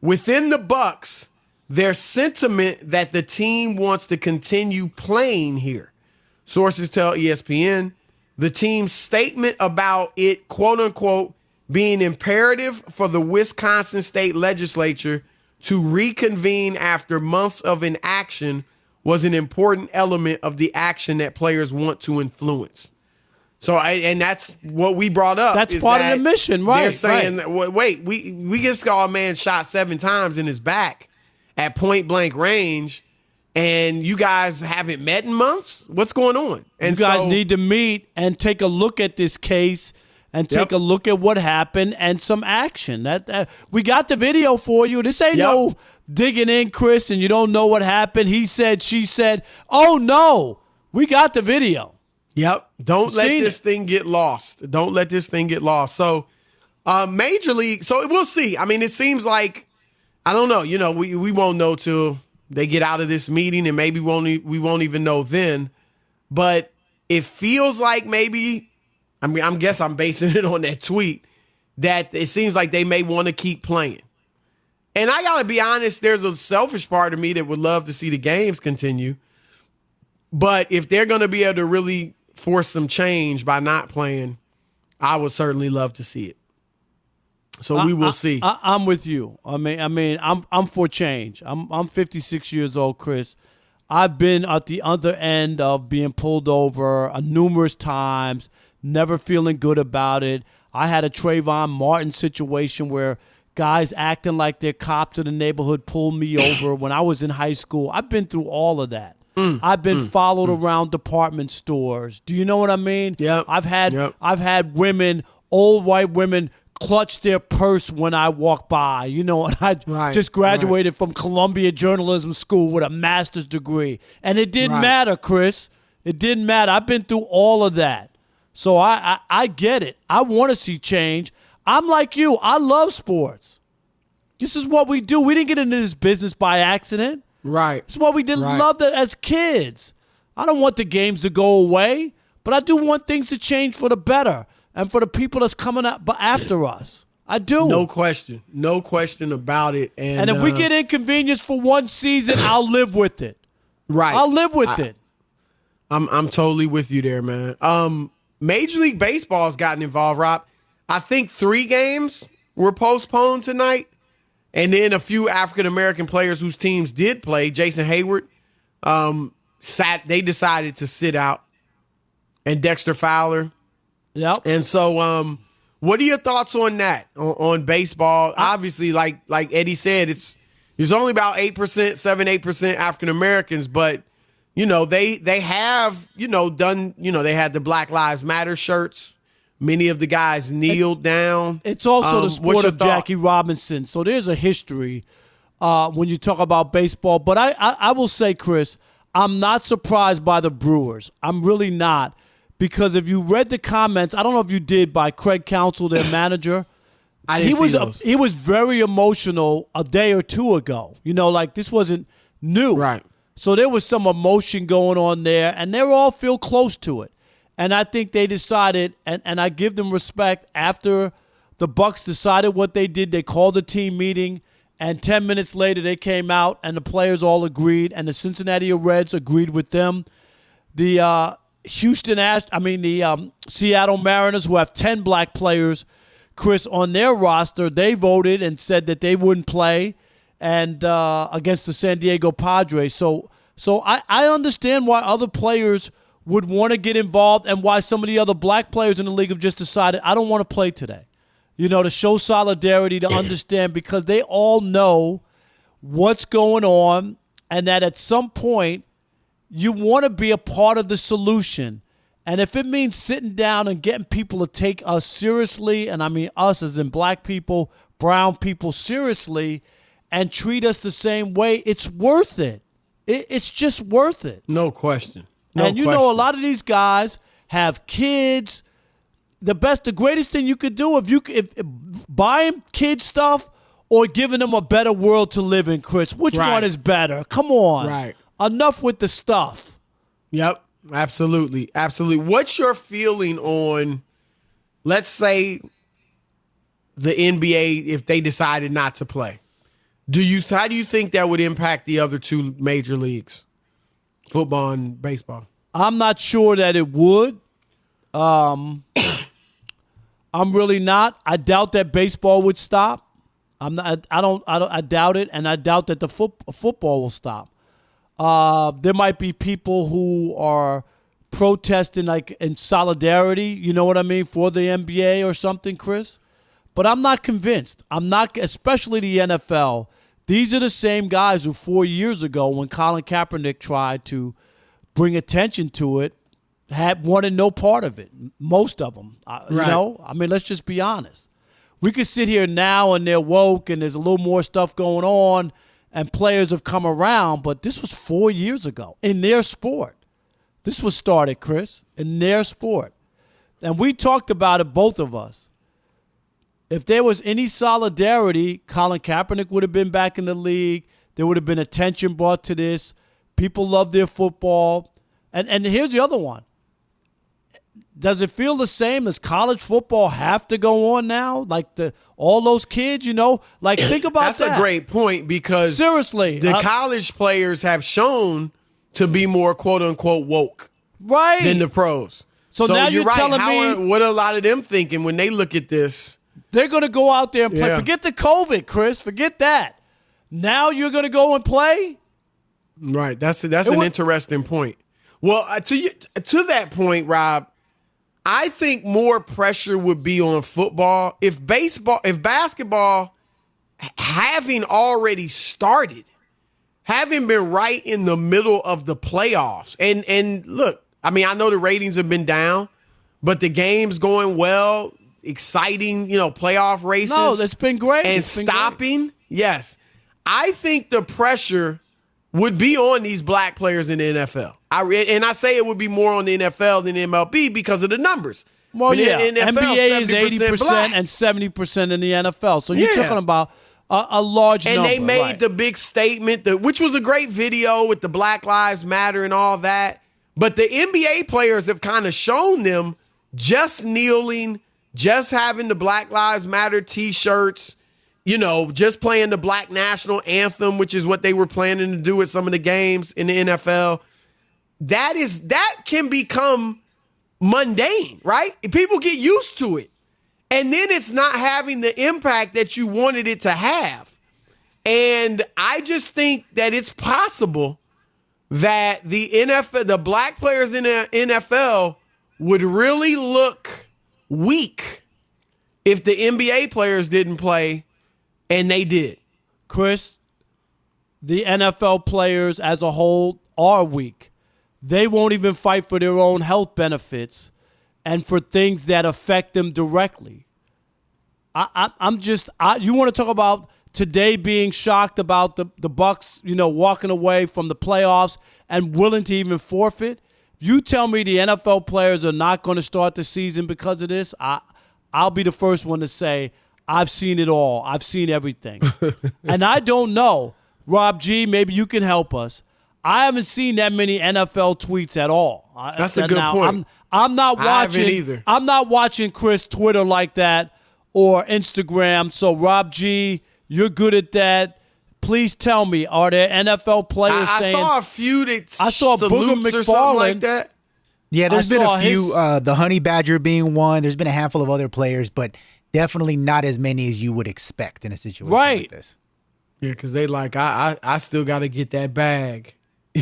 within the Bucks, there's sentiment that the team wants to continue playing here. Sources tell ESPN the team's statement about it, quote unquote, being imperative for the Wisconsin state legislature to reconvene after months of inaction was an important element of the action that players want to influence. So, and that's what we brought up. That's part of the mission, right? They're saying, wait, we just saw a man shot 7 times in his back at point blank range, and you guys haven't met in months? What's going on? And you guys need to meet and take a look at this case and take a look at what happened and some action. That we got the video for you. This ain't no digging in, Chris, and you don't know what happened. He said, she said. Oh, no. We got the video. Yep. Don't let this thing get lost. Don't let this thing get lost. So, Major League, so we'll see. I mean, it seems like, I don't know. You know, we won't know till they get out of this meeting, and maybe we won't even know then. But it feels like maybe, I mean, I guess I'm basing it on that tweet, that it seems like they may want to keep playing. And I got to be honest, there's a selfish part of me that would love to see the games continue. But if they're going to be able to really force some change by not playing, I would certainly love to see it. So we will see. I'm with you. I mean, I'm for change. I'm 56 years old, Chris. I've been at the other end of being pulled over numerous times, never feeling good about it. I had a Trayvon Martin situation where guys acting like they're cops in the neighborhood pulled me over when I was in high school. I've been through all of that. I've been followed around department stores. Do you know what I mean? Yeah. I've had women, old white women, clutch their purse when I walk by. You know, and I just graduated from Columbia Journalism School with a master's degree. And it didn't matter, Chris. It didn't matter. I've been through all of that. So I get it. I want to see change. I'm like you. I love sports. This is what we do. We didn't get into this business by accident. Right. It's what we did. Love that as kids. I don't want the games to go away, but I do want things to change for the better and for the people that's coming up after us. I do. No question. No question about it. And if we get inconvenienced for one season, I'll live with it. Right. I'll live with it. I'm totally with you there, man. Major League Baseball's gotten involved, Rob. I think 3 games were postponed tonight. And then a few African-American players whose teams did play, Jason Hayward, they decided to sit out. And Dexter Fowler. Yep. And so what are your thoughts on that, on baseball? Obviously, like Eddie said, there's only about 7-8% African-Americans, but, you know, they have, you know, done, you know, they had the Black Lives Matter shirts. Many of the guys kneeled down. It's also the sport of Jackie Robinson. So there's a history when you talk about baseball. But I will say, Chris, I'm not surprised by the Brewers. I'm really not. Because if you read the comments, I don't know if you did, by Craig Counsell, their manager. I didn't see those. He was very emotional a day or two ago. You know, like this wasn't new. Right. So there was some emotion going on there, and they all feel close to it. And I think they decided, and I give them respect, after the Bucks decided what they did, they called a team meeting, and 10 minutes later they came out and the players all agreed, and the Cincinnati Reds agreed with them. The Seattle Mariners, who have 10 black players, Chris, on their roster, they voted and said that they wouldn't play and against the San Diego Padres. So I understand why other players would want to get involved and why some of the other black players in the league have just decided, I don't want to play today. You know, to show solidarity, to understand, because they all know what's going on and that at some point you want to be a part of the solution. And if it means sitting down and getting people to take us seriously, and I mean us as in black people, brown people seriously, and treat us the same way, it's worth it. It's just worth it. No question. Know, a lot of these guys have kids. The greatest thing you could do if buying kids stuff or giving them a better world to live in, Chris, which one is better? Come on. Right. Enough with the stuff. Yep. Absolutely. Absolutely. What's your feeling on, let's say, the NBA, if they decided not to play? How do you think that would impact the other two major leagues, football and baseball? I'm not sure that it would. I'm really not. I doubt that baseball would stop. I doubt it, and I doubt that the football will stop. There might be people who are protesting like in solidarity, you know what I mean, for the NBA or something, Chris. But I'm not convinced. I'm not, especially the NFL. These are the same guys who 4 years ago, when Colin Kaepernick tried to bring attention to it, wanted no part of it. Most of them, you know. I mean, let's just be honest. We could sit here now and they're woke and there's a little more stuff going on and players have come around, but this was 4 years ago in their sport. This was started, Chris, in their sport. And we talked about it, both of us. If there was any solidarity, Colin Kaepernick would have been back in the league. There would have been attention brought to this. People love their football. And here's the other one. Does it feel the same? Does college football have to go on now? Like all those kids, you know? Like, think about that. That's a great point, because seriously, the college players have shown to be more quote-unquote woke than the pros. So now you're telling me, what are a lot of them thinking when they look at this? They're going to go out there and play. Yeah. Forget the COVID, Chris. Forget that. Now you're going to go and play? Right. That's an interesting point. Well, to that point, Rob, I think more pressure would be on football if basketball, having already started, having been right in the middle of the playoffs. And look, I mean, I know the ratings have been down, but the game's going well, exciting, playoff races. No, that's been great. And stopping, yes. I think the pressure would be on these black players in the NFL. I say it would be more on the NFL than the MLB because of the numbers. Well, yeah, NBA is 80% black. And 70% in the NFL. So you're talking about a large number. And they made the big statement, which was a great video with the Black Lives Matter and all that. But the NBA players have kind of shown them just kneeling, just having the Black Lives Matter T-shirts, just playing the Black National Anthem, which is what they were planning to do at some of the games in the NFL. That can become mundane, right? People get used to it. And then it's not having the impact that you wanted it to have. And I just think that it's possible that the NFL, the black players in the NFL would really look weak if the NBA players didn't play, and they did. Chris, the NFL players as a whole are weak. They won't even fight for their own health benefits and for things that affect them directly. You want to talk about today being shocked about the Bucks, walking away from the playoffs and willing to even forfeit. If you tell me the NFL players are not going to start the season because of this, I'll be the first one to say, I've seen it all. I've seen everything. And I don't know. Rob G, maybe you can help us. I haven't seen that many NFL tweets at all. That's a good point. I'm not watching. I haven't either. I'm not watching Chris Twitter like that or Instagram. So Rob G, you're good at that. Please tell me, are there NFL players saying? I saw a few that I saw Booger McFarland or something like that. Yeah, there's been a few. The Honey Badger being one. There's been a handful of other players, but definitely not as many as you would expect in a situation like this. Yeah, because they I still got to get that bag.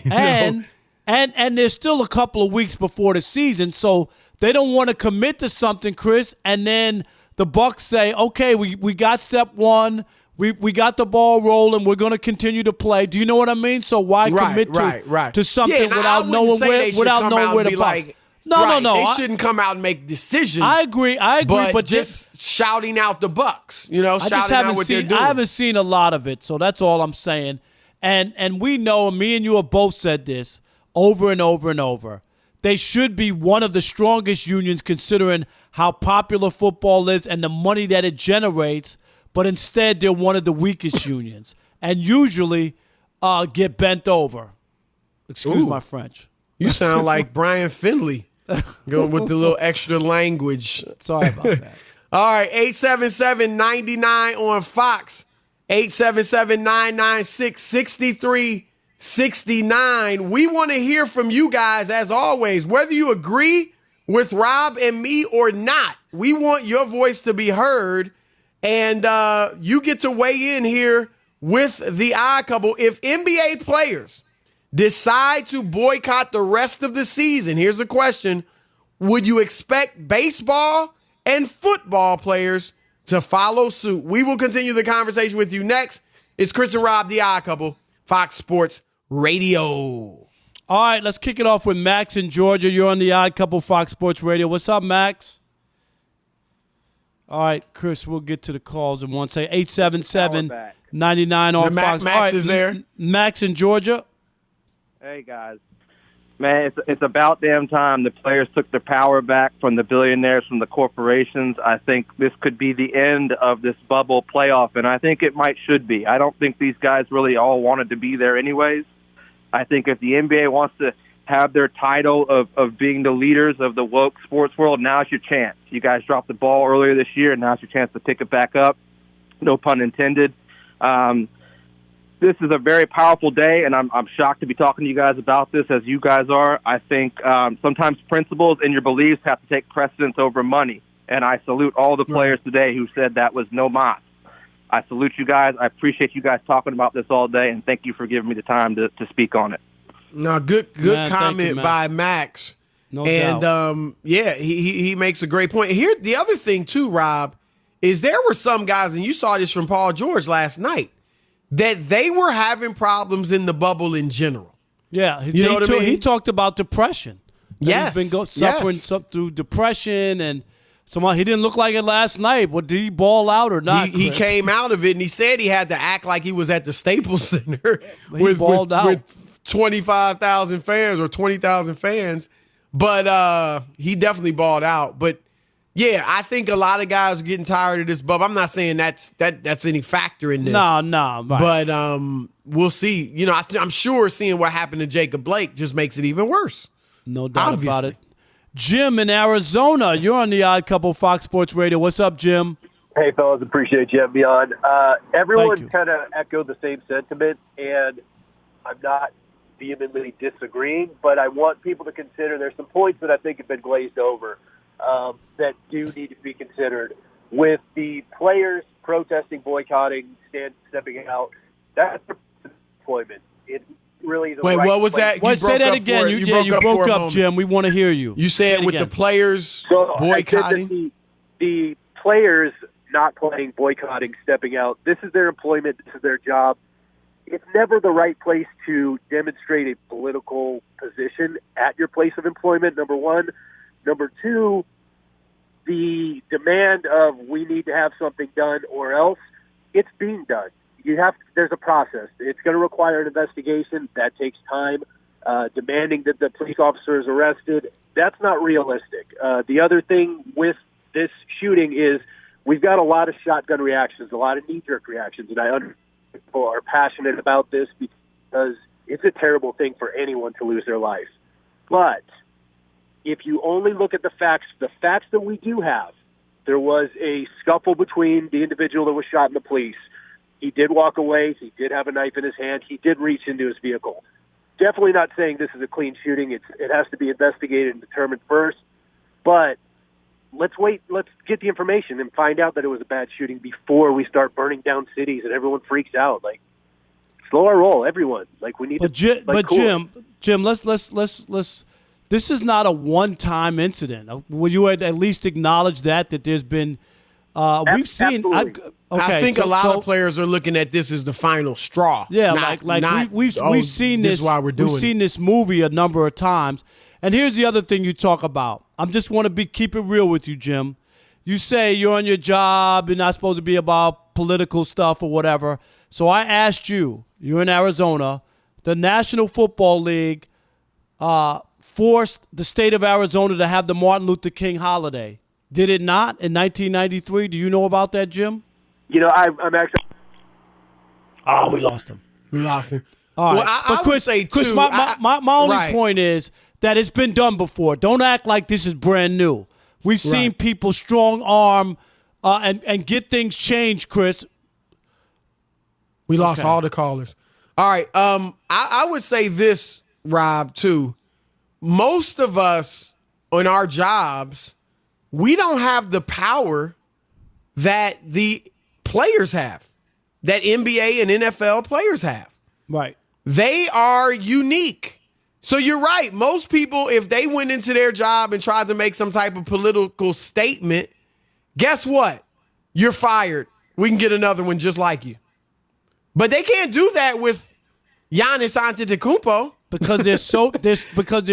And there's still a couple of weeks before the season, so they don't want to commit to something, Chris. And then the Bucks say, "Okay, we got step one. We got the ball rolling. We're going to continue to play." Do you know what I mean? So why commit to something without knowing where to buy? No. They shouldn't come out and make decisions. I agree, but just shouting out the Bucks, shouting out what they're doing. I haven't seen a lot of it, so that's all I'm saying. And we know, me and you have both said this over and over and over. They should be one of the strongest unions considering how popular football is and the money that it generates, but instead they're one of the weakest unions and usually get bent over. Excuse my French. You sound like Brian Finley going with the little extra language. Sorry about that. All right, 877-99 on Fox. 877-996-6369. We want to hear from you guys, as always, whether you agree with Rob and me or not. We want your voice to be heard, and you get to weigh in here with the Odd Couple. If NBA players decide to boycott the rest of the season, here's the question: would you expect baseball and football players to follow suit? We will continue the conversation with you next. It's Chris and Rob, the Odd Couple, Fox Sports Radio. All right, let's kick it off with Max in Georgia. You're on the Odd Couple, Fox Sports Radio. What's up, Max? All right, Chris, we'll get to the calls in one second. 877-99 on Fox. Max is there. Max in Georgia. Hey, guys. Man, it's about damn time the players took their power back from the billionaires, from the corporations. I think this could be the end of this bubble playoff, and I think it should be. I don't think these guys really all wanted to be there anyways. I think if the NBA wants to have their title of being the leaders of the woke sports world, now's your chance. You guys dropped the ball earlier this year, and now's your chance to pick it back up. No pun intended. This is a very powerful day, and I'm shocked to be talking to you guys about this as you guys are. I think sometimes principles and your beliefs have to take precedence over money, and I salute all the players today who said that was no mas. I salute you guys. I appreciate you guys talking about this all day, and thank you for giving me the time to speak on it. No, good comment by Max. No doubt. Yeah, he makes a great point. Here, the other thing too, Rob, is there were some guys, and you saw this from Paul George last night, that they were having problems in the bubble in general. Yeah, you know what I mean? He talked about depression. Yes, he's been suffering through depression, and he didn't look like it last night. But did he ball out or not? He came out of it, and he said he had to act like he was at the Staples Center with 25,000 fans or 20,000 fans. But he definitely balled out. But yeah, I think a lot of guys are getting tired of this bubble. I'm not saying that's any factor in this. No. Right. But we'll see. You know, I'm sure seeing what happened to Jacob Blake just makes it even worse. No doubt about it. Jim in Arizona, you're on the Odd Couple, Fox Sports Radio. What's up, Jim? Hey, fellas, appreciate you having me on. Everyone kind of echoed the same sentiment, and I'm not vehemently disagreeing, but I want people to consider there's some points that I think have been glazed over that do need to be considered. With the players protesting, boycotting, stepping out, that's employment. It really the Wait, right what was place. that? Well, say that again. You broke up, Jim. We want to hear you. You said with the players boycotting? The players not playing, boycotting, stepping out, this is their employment, this is their job. It's never the right place to demonstrate a political position at your place of employment, number one. Number two, the demand of we need to have something done or else, it's being done. There's a process. It's going to require an investigation. That takes time. Demanding that the police officer is arrested, that's not realistic. The other thing with this shooting is we've got a lot of shotgun reactions, a lot of knee-jerk reactions, and I understand people are passionate about this because it's a terrible thing for anyone to lose their life. But if you only look at the facts that we do have, there was a scuffle between the individual that was shot and the police. He did walk away. He did have a knife in his hand. He did reach into his vehicle. Definitely not saying this is a clean shooting. It has to be investigated and determined first. But let's wait. Let's get the information and find out that it was a bad shooting before we start burning down cities and everyone freaks out. Like, slow our roll, everyone. Like, we need to. But Jim, let's. This is not a one-time incident. Will you at least acknowledge that there's been? We've seen. I think a lot of players are looking at this as the final straw. Yeah, we've seen this. This is why we're doing. We've seen this movie a number of times. And here's the other thing you talk about. I just want to keep it real with you, Jim. You say you're on your job. You're not supposed to be about political stuff or whatever. So I asked you. You're in Arizona. The National Football League forced the state of Arizona to have the Martin Luther King holiday. Did it not in 1993? Do you know about that, Jim? You know, I'm actually. Oh, we lost him. All right. Well, I would say, too, Chris, my only point is that it's been done before. Don't act like this is brand new. We've seen people strong arm and get things changed, Chris. We lost all the callers. All right. I would say this, Rob, too. Most of us in our jobs, we don't have the power that the players have, that NBA and NFL players have. Right. They are unique. So you're right. Most people, if they went into their job and tried to make some type of political statement, guess what? You're fired. We can get another one just like you. But they can't do that with Giannis Antetokounmpo because they're so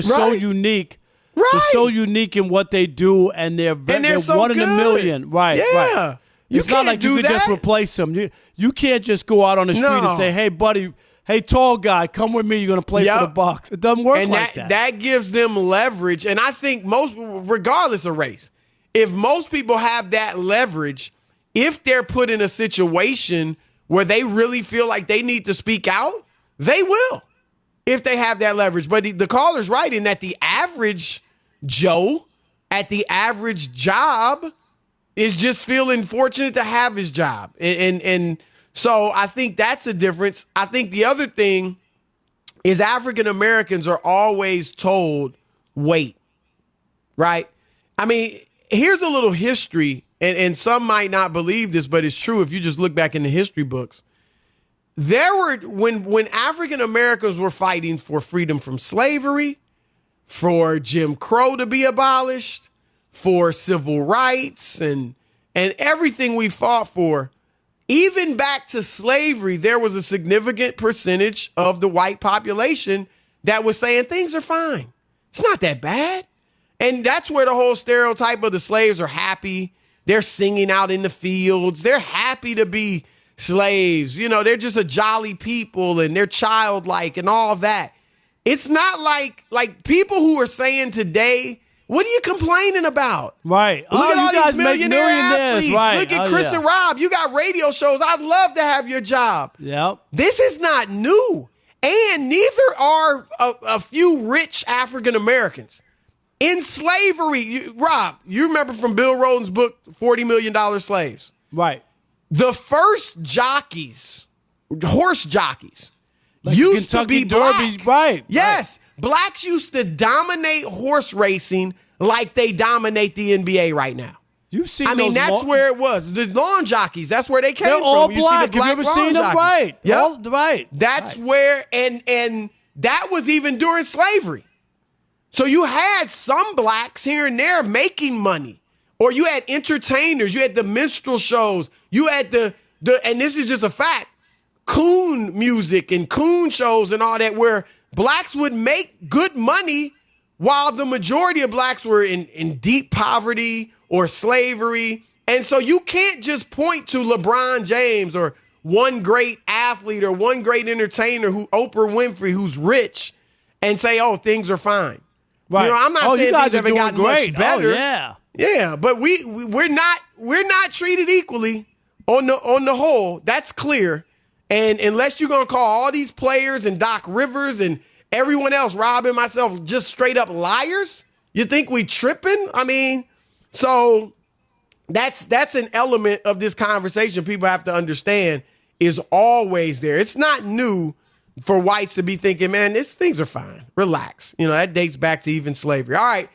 so unique. Right. They're so unique in what they do, and they're so one good. in a million. Right. Yeah. Right. You It's not can't like you do can just that. replace them. You can't just go out on the street and say, "Hey, buddy, hey, tall guy, come with me. You're going to play for the Bucks." It doesn't work like that. That gives them leverage. And I think most, regardless of race, if most people have that leverage, if they're put in a situation where they really feel like they need to speak out, they will, if they have that leverage. But the caller's right in that the average Joe at the average job is just feeling fortunate to have his job. And so I think that's a difference. I think the other thing is African Americans are always told, wait, right? I mean, here's a little history, and some might not believe this, but it's true if you just look back in the history books. There were, when African Americans were fighting for freedom from slavery, for Jim Crow to be abolished, for civil rights and everything we fought for, even back to slavery, there was a significant percentage of the white population that was saying things are fine. It's not that bad. And that's where the whole stereotype of the slaves are happy. They're singing out in the fields. They're happy to be slaves. You know, they're just a jolly people and they're childlike and all that. It's not like people who are saying today, what are you complaining about? Right. Look at all you guys these millionaire millionaires. athletes. Right. Look at Chris and Rob. You got radio shows. I'd love to have your job. Yep. This is not new. And neither are a few rich African Americans. In slavery, Rob, you remember from Bill Rhoden's book, $40 Million Slaves. Right. The first jockeys, horse jockeys, like used Kentucky to be Derby, black. right? Yes. Right. Blacks used to dominate horse racing like they dominate the NBA right now. You've seen I mean, that's where it was. The lawn jockeys, that's where they came They're from. all You black. see the Have you ever lawn seen them? jockeys. Right. Yep. Right. That's where, and that was even during slavery. So you had some blacks here and there making money. Or you had entertainers. You had the minstrel shows. You had the and this is just a fact, coon music and coon shows and all that, where blacks would make good money while the majority of blacks were in deep poverty or slavery. And so you can't just point to LeBron James or one great athlete or one great entertainer, Oprah Winfrey, who's rich, and say, oh, things are fine. Right. You know, I'm not saying you guys things haven't gotten great. much better. Oh, yeah. Yeah, but we're not treated equally on the whole. That's clear. And unless you're gonna call all these players and Doc Rivers and everyone else, Rob and myself, just straight up liars, you think we tripping? I mean, so that's an element of this conversation people have to understand is always there. It's not new for whites to be thinking, man, things are fine. Relax. You know, that dates back to even slavery. All right.